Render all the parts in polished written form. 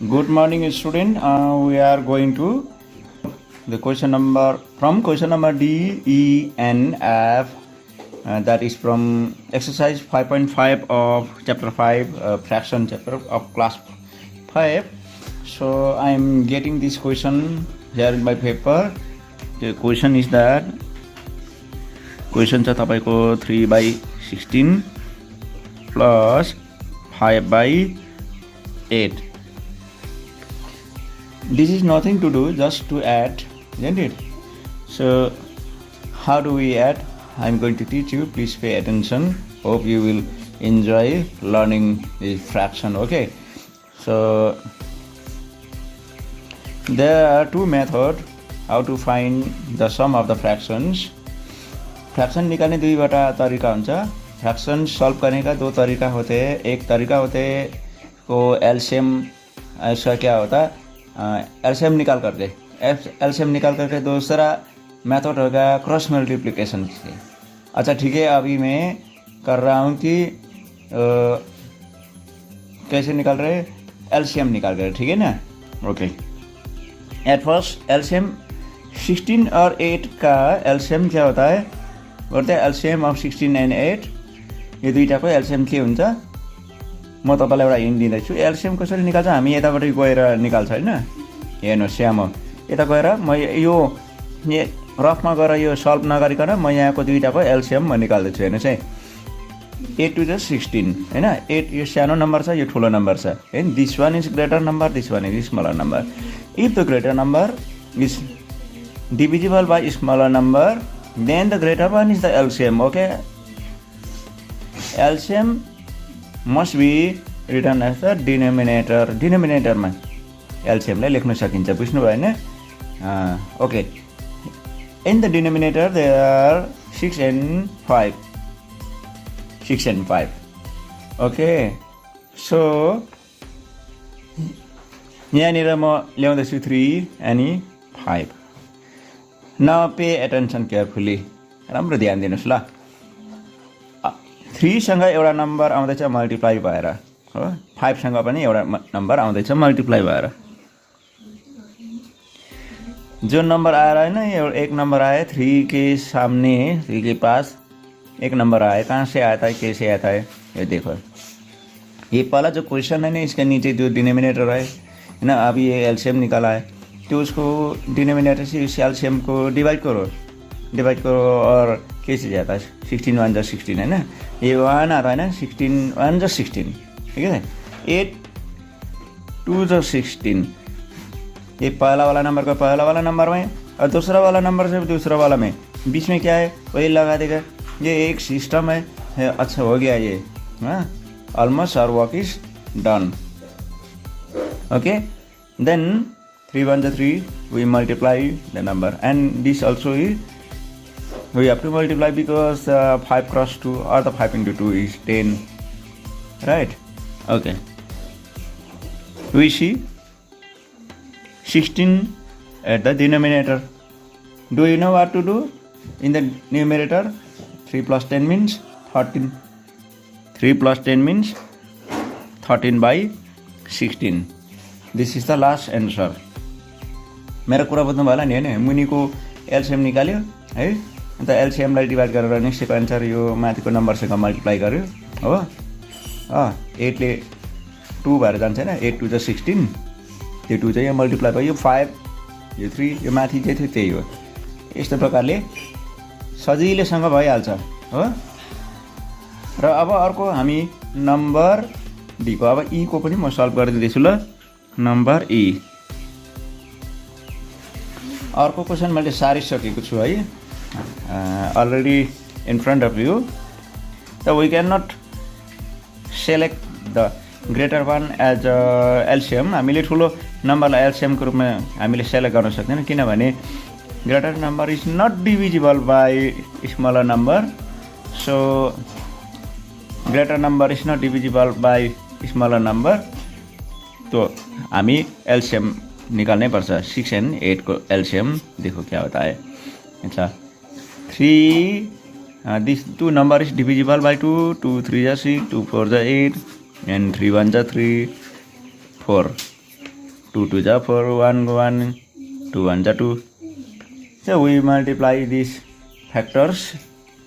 Good morning, student. We are going to the question number D, E, N, F. That is from exercise 5.5 of chapter 5, fraction chapter of class 5. So I am getting this question here in my paper. The question is that question cha tapaiko 3/16 plus 5/8. This is nothing to do, just to add, isn't it? So how do we add? I'm going to teach you. Please pay attention. Hope you will enjoy learning the fraction. Okay. So there are two methods how to find the sum of the fractions. Fraction निकालने दुईवटा तरीका हुन्छ. Fraction solve करने का दो तरीका होते हैं. एक तरीका होते हैं को एलसीएम, इसका क्या होता है, एलसीएम निकाल करके. दूसरा मेथड होगा क्रॉस मल्टीप्लिकेशन से. अच्छा ठीक है, अभी मैं कर रहा हूँ कि कैसे निकाल रहे हैं, एलसीएम निकाल कर, ठीक है ना. ओके. एट फर्स्ट एलसीएम 16 और 8 का एलसीएम क्या होता है, बोलते हैं एलसीएम अफ 16 एन्ड 8. यो दुईटाको एलसीएम के हुन्छ, म तपाईँलाई एउटा हिन्ट दिँदैछु. एलसीएम कसरी निकाल्छ, हामी यताबाट गएर निकाल्छ होइन. हेर्नुहोस् यहाँ म यता गएर म यो रफमा गएर यो सल्भ नगरिकन म यहाँको दुईटाको एलसीएम म निकाल्दैछु. हेर्नुहोस् है, 8 to 16 होइन. 8 यो सानो नम्बर छ, यो ठुलो नम्बर छ होइन. This one is greater number, this one is smaller number. If the greater number is divisible by smaller number, then the greater one is the LCM. Okay, LCM must be written as the denominator. Denominator मा LCM लाई लेख्न सकिन्छ, बुझ्नु भयो हैन. Okay, in the denominator there are 6 and 5. Okay, so यहाँनिर म ल्याउँदैछु 3 अनि 5. Now pay attention carefully. राम्रो ध्यान दिनुस् ल. 3 सँग एउटा नम्बर आउँदैछ मल्टिप्लाई भएर हो, 5 सँग पनि एउटा नम्बर आउँदैछ मल्टिप्लाई भएर. जो नंबर आ रहा है ना, ये एक नंबर आया 3 के सामने, 3 के पास एक नंबर आया. कहाँ से आता है, कैसे आता है, ये देखो. ये पहला जो क्वेश्चन है ना, इसके नीचे जो डिनोमिनेटर है ना, अभी ये एलसीएम निकाला है, तो उसको डिनोमिनेटर से इस एलसीएम को डिवाइड करो और कैसे जाता है, 16 1 जा 16 है ना. ये 1 आ रहा है ना, 16 1 जा 16, ठीक है. 8 2 जा 16. ये पहला वाला नंबर का पहला वाला नंबर में और दूसरा वाला नंबर से दूसरा वाला में, बीच में क्या है वही लगा देगा. ये एक सिस्टम है. अच्छा हो गया ये. हाँ, almost our work is done. Okay, then 3 1 जा 3, we multiply the number, and this also is we have to multiply because 5 cross 2 or the 5 into 2 is 10, right? Okay, we see 16 at the denominator. Do you know what to do in the numerator? 3 plus 10 means 13. 3 plus 10 means 13/16. This is the last answer. मेरो कुरा बुझ्नु भयो होला नि हैन. मुनिको LCM निकाल्यो है, अन्त LCM लाई divide गरेर नेक्स्टको आन्सर यो माथिको नम्बरसँग मल्टिप्लाई गर्यो हो. 8 ले 2 भएर जान्छ हैन. 8 2 जा 16, त्यो 2 चाहिँ यहाँ मल्टिप्लाई भयो. यो 5, यो 3, यो माथि जे थियो त्यही हो. यस्तो प्रकारले सजिलैसँग भइहाल्छ हो. र अब अर्को हामी नम्बर डी को, अब ई को पनि म सल्भ गरिदिँदैछु ल. नम्बर ई अर्को क्वेसन मैले सारिसकेको छु है, already in front of you. So we cannot select the greater one as LCM. हामीले ठुलो नम्बरलाई LCM को रूपमा हामीले सेलेक्ट गर्न सक्दैनौँ, किनभने greater number is not divisible by smaller number. So greater number is not divisible by smaller number. तो हामी LCM निकाल्नै पर्छ. 6 and 8 को LCM देखो क्या होता है. अच्छा, 3 this 2 number is divisible by 2. 2 3 is 6, 2 4 is 8, and 3 1 is 3 4. 2 2 जा 4 1 1 2 1 जा 2 so we multiply these factors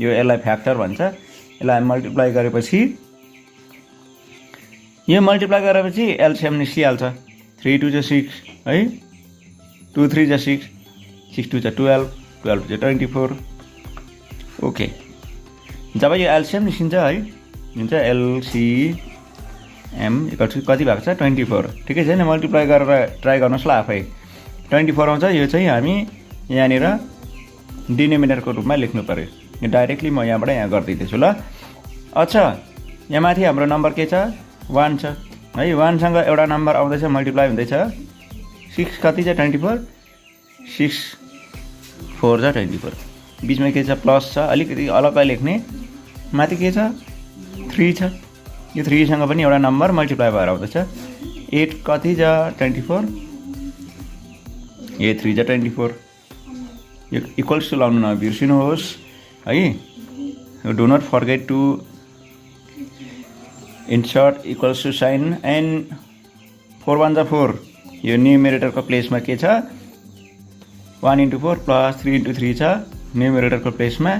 यो यसलाई फ्याक्टर भन्छ यसलाई मल्टिप्लाई गरेपछि यो मल्टिप्लाई गरेपछि एलसीएम निस्किहाल्छ 3 2 जा 6 है 2 3 जा 6 6 2 जा 12 12 जा 24 ओके जब यो एलसीएम निस्किन्छ है हुन्छ एलसीएम कति भएको छ 24 ठिकै छ नि मल्टिप्लाई गरेर ट्राई गर्नुहोस् ल आफै 24 आउँछ यो चाहिँ हामी यहाँनिर डिनोमिनेटरको रूपमा लेख्नु पर्यो यो डाइरेक्टली म यहाँबाट यहाँ गरिदिँदैछु ल अच्छा यहाँ माथि हाम्रो नम्बर के छ 1 छ है 1 सँग एउटा नम्बर आउँदैछ मल्टिप्लाई हुँदैछ 6 कति छ 24 6 4 जा 24 बीचमा के छ प्लस छ अलिकति अलग्गै लेख्ने माथि के छ 3 छ यो 3 सँग पनि एउटा नम्बर मल्टिप्लाई भएर आउँदैछ 8 कति जा 24 ए 3 जा 24 यो इक्वल्स टु लाउनु नबिर्सिनुहोस् है do not forget to insert equals to sign and 4 1 जा 4 यो न्युमेरेटरको प्लेसमा के छ 1 into 4 प्लस 3 into 3 छ न्युमेरेटरको प्लेसमा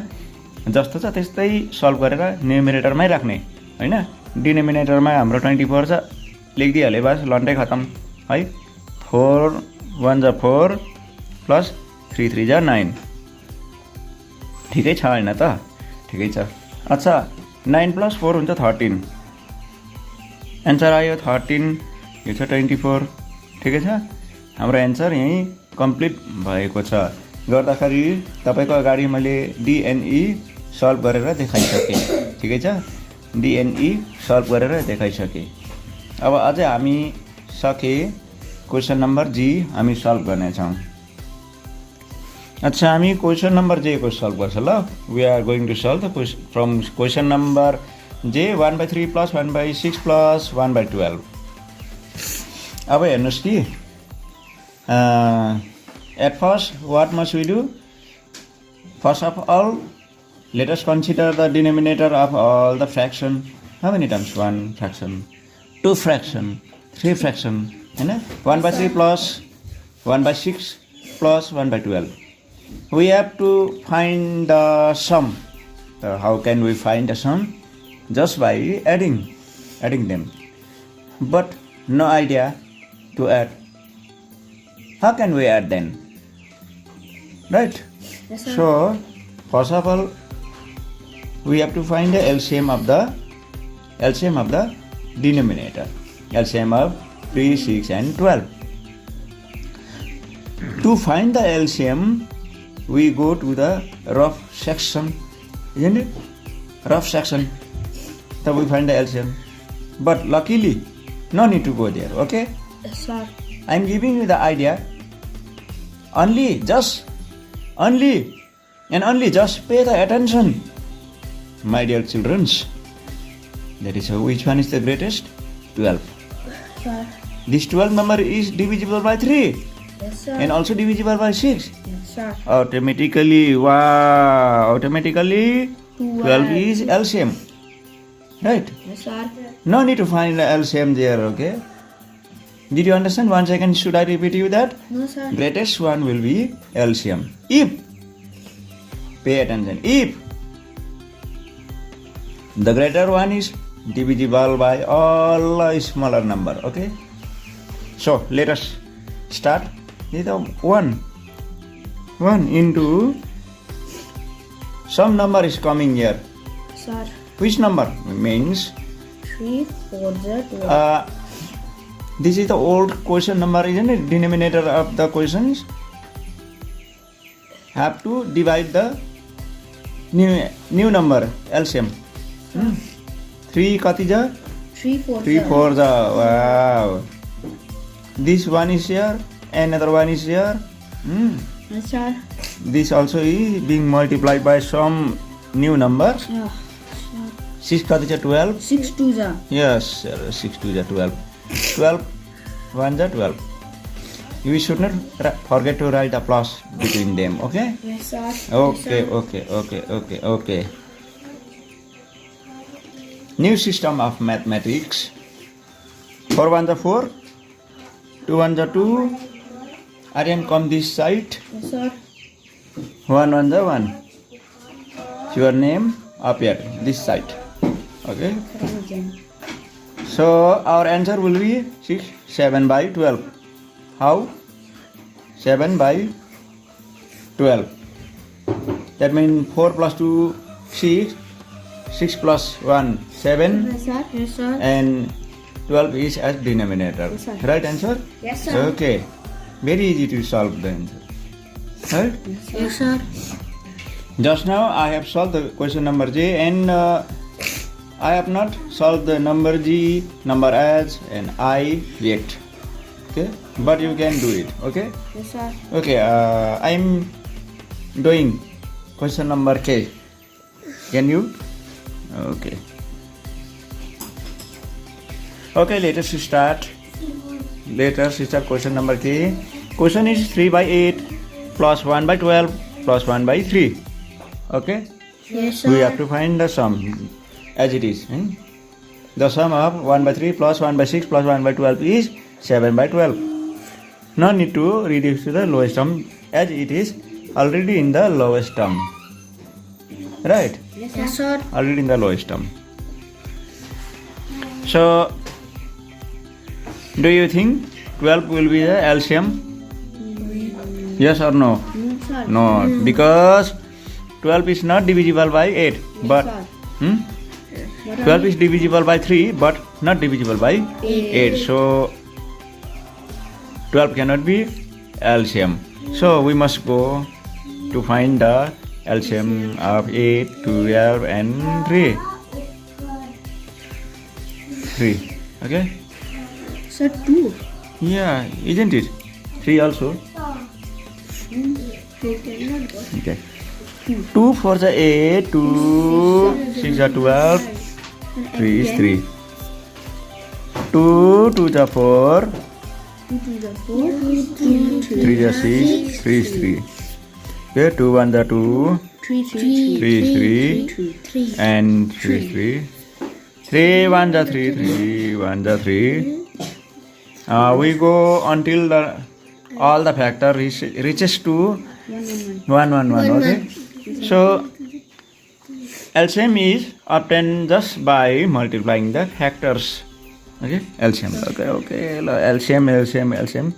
जस्तो छ त्यस्तै सल्भ गरेर न्युमेरेटरमै राख्ने हैन डिनोमिनेटरमा हाम्रो 24 छ लेखिदिहाले बस लन्डै खतम है 4 1 जा 4 प्लस 3 3 जा 9 ठिकै छ हैन त ठिकै छ अच्छा 9 प्लस 4 हुन्छ 13 एन्सर आयो 13 यो छ 24 ठिकै छ हाम्रो एन्सर यही कम्प्लिट भएको छ गर्दाखेरि तपाईको अगाडि मैले डिएनई सल्भ गरेर देखाइसकेँ ठिकै छ डिएनई सल्भ गरेर देखाइसकेँ अब अझै हामी सके क्वेसन नम्बर जी हामी सल्भ गर्नेछौँ अच्छा हामी क्वेसन नम्बर जे को सल्भ गर्छ ल we are going to solve the from question number जे 1/3 प्लस 1/6 प्लस 1/12 अब हेर्नुहोस् कि at first what must we do first of all let us consider the denominator of all the fraction how many times 1 fraction 2 fraction 3 fraction Hahn 1/3 plus 1/6 plus 1/12 we have to find the sum how can we find the sum just by adding them but no idea to add how can we add then right yes, sir. so first of all we have to find the LCM of the denominator LCM of 3 6 and 12 to find the LCM we go to the rough section isn't it rough section so we find the LCM but luckily no need to go there okay yes, sir. I'm giving you the idea only just pay the attention my dear children that is which one is the greatest 12 Sir. this 12 number is divisible by 3 Yes, sir. and also divisible by 6 Yes, sir. automatically 12 is LCM right Yes, sir. no need to find the LCM there okay did you understand once again should I repeat you that No, sir. greatest one will be LCM if pay attention if the greater one is divisible by all smaller number okay so let us start with 1 into some number is coming here Sir. which number means 3 4 12 this is the old question number isn't it denominator of the questions have to divide the new number LCM 3 kati ja 3 4 3 4 ja wow this one is here another one is here Yes, sir. this also is being multiplied by some new number Yeah. 6 kati ja 12 6 2 ja yes 6 2 ja 12 12 1 ja 12 you should not forget to write the plus between them okay Yes, sir. okay Yes, sir. okay new system of mathematics 4 1 ja 4 2 1 the 2. Aryan, come this side. Yes, sir. 1 1 the 1. Your name up here, this side. Okay. So our answer will be 7 by 12. How? 7 by 12. That means 4 plus 2, 6. 6 plus 1, 7. Yes, sir. Yes, sir. And 12 is as denominator. Yes, sir. Right answer? Yes, sir. Okay. Very easy to solve the answer. Right? Yes, sir. Just now I have solved the question number J, and I have not solved the number G, number H, and I yet. Okay? But you can do it. Okay? Yes, sir. Okay. I am doing question number K. Can you? Okay. Okay, let us start. Question number K. Question is 3 by 8 plus 1 by 12 plus 1 by 3. Okay? Yes, sir. We have to find the sum as it is. The sum of 1 by 3 plus 1 by 6 plus 1 by 12 is 7 by 12. No need to reduce to the lowest term as it is already in the lowest term. Right? Yes, sir. Already in the lowest term. So, do you think 12 will be the LCM? Yes or no? No, sir. No, because 12 is not divisible by 8. But sir. 12 is divisible by 3 but not divisible by 8. So, 12 cannot be LCM. So, we must go to find the LCM of 8, 12 and 3. 3. Okay? Sir, 2. Yeah, isn't it? 3 also. Okay. 2 for the 8, 2, 6 are 12, 3 is 3. 2 to the 4, 2 to the 4, 2 to 3 is 6, 3 is 3. Okay, 2 1 the 2, 3, 3 is 3, and 3 is 3. 3 1 the 3, 3 1 the 3. We go until all the factor reaches to 1 1 1. Okay. So LCM is obtained just by multiplying the factors. Okay, LCM. Okay. LCM.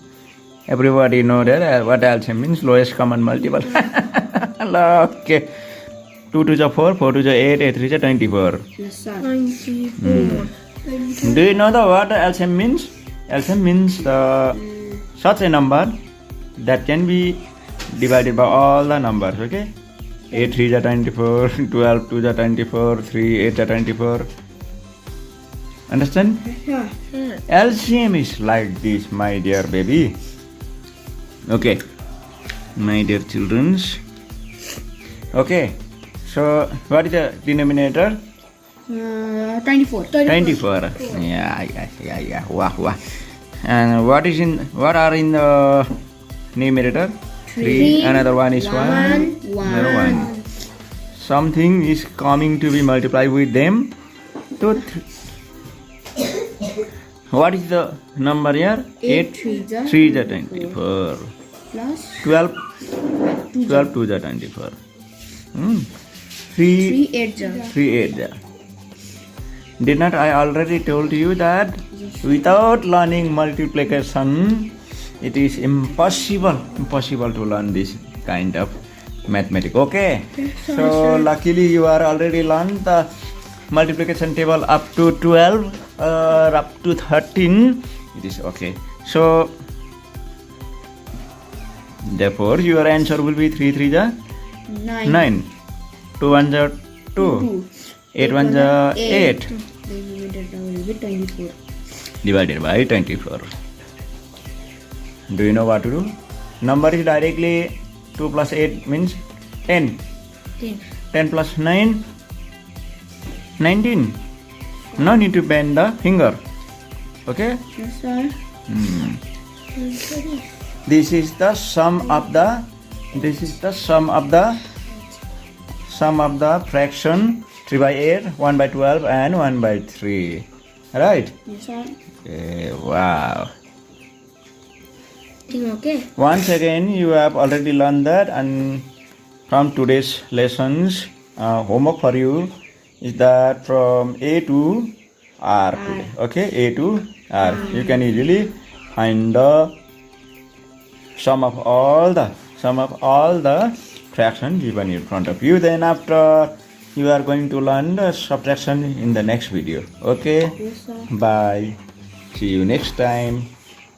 Everybody know that what LCM means, lowest common multiple. Okay. 2 to the 4, 4 to the 8, 8 to the 24. Yes, sir. 24. Do you know what LCM means? LCM means such a number that can be divided by all the numbers. Okay. 8 3 is 24, 12 2 is 24, 3 8 is 24. Understand? Yeah. LCM is like this, my dear baby. Okay, my dear children. Okay, so what is the denominator? 24. 24. Yeah. Wow. And what are in the numerator? 3. Another one is 1. Another 1. Something is coming to be multiplied with them. 2 3. What is the number here? 8 3 is 24. Plus 12 2 is 24. 3 8. Did not I already told you that without learning multiplication, it is impossible to learn this kind of mathematics. Okay. So luckily you are already learned the multiplication table up to 12 or up to 13. It is okay. So therefore your answer will be 3 3 is 9, 2 1 is 2, 8 1 is 8. Divided by 24. Do you know what to do? Number is directly 2 plus 8 means 10. 10 plus 9, 19. No need to bend the finger. Okay? Yes, sir. This is the sum of the fraction 3 by 8, 1 by 12 and 1 by 3. Right? Yes, sir. Okay, wow. everything okay? Once again, you have already learned that, and from today's lessons, homework for you is that from A to R today. Okay, A to R. You can easily find the sum of all the fraction given in front of you. Then after, you are going to learn the subtraction in the next video. Okay, Yes, sir. bye. See you next time.